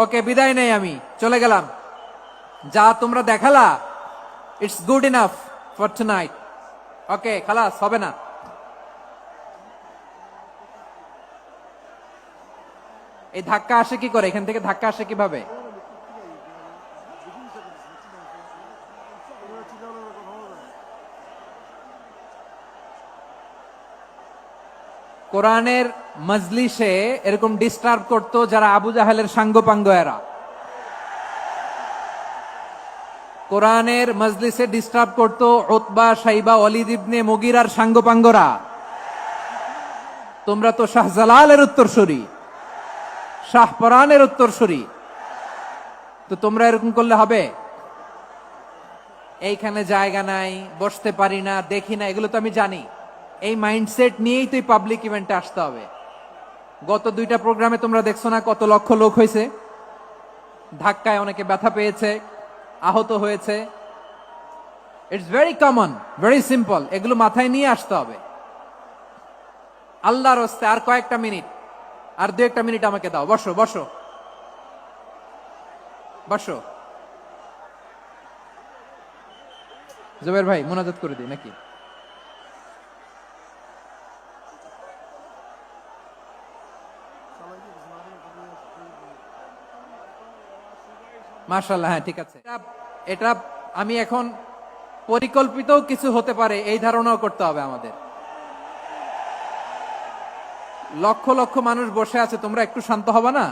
ওকে, বিদায় নেই, আমি চলে গেলাম। যা তোমরা দেখালা, it's good enough for tonight. Okay, খালাস, হবে না। এই ধাক্কা আসে কি করে? এখান থেকে ধাক্কা আসে কিভাবে? কোরআনের মজলিসে এরকম ডিস্টার্ব করতো যারা আবু জাহেলের সাঙ্গপাঙ্গ এরা। কোরআনের মজলিসে ডিস্টার্ব করতো উতবা, শাইবা, ওয়ালিদ ইবনে মুগিরার সাঙ্গপাঙ্গরা। তোমরা তো শাহজালালের উত্তরসূরি, শাহপরানের উত্তরসূরি, তো তোমরা এরকম করলে হবে? এইখানে জায়গা নাই, বসতে পারি না, দেখি না, এগুলো তো আমি জানি। এই মাইন্ডসেট নিয়েই তো পাবলিক ইভেন্টে আসতে হবে। গত 2টা প্রোগ্রামে তোমরা দেখছো না কত লক্ষ লোক হয়েছে? ধাক্কায় অনেকে ব্যথা পেয়েছে, আহত হয়েছে। It's very common, very simple. এগুলো মাথায় নিয়ে আসতে হবে। আল্লাহর হস্তে আর কয়েকটা মিনিট, আর 2-1টা মিনিট আমাকে দাও। বসো বসো বসো। জুবের ভাই, মোনাজাত করে দিই নাকি? মাশাআল্লাহ, হ্যাঁ ঠিক আছে। এটা আমি এখন পরিকল্পিত কিছু হতে পারে এই ধারণাও করতে হবে আমাদের। লক্ষ লক্ষ মানুষ বসে আছে, তোমরা একটু শান্ত হবে না?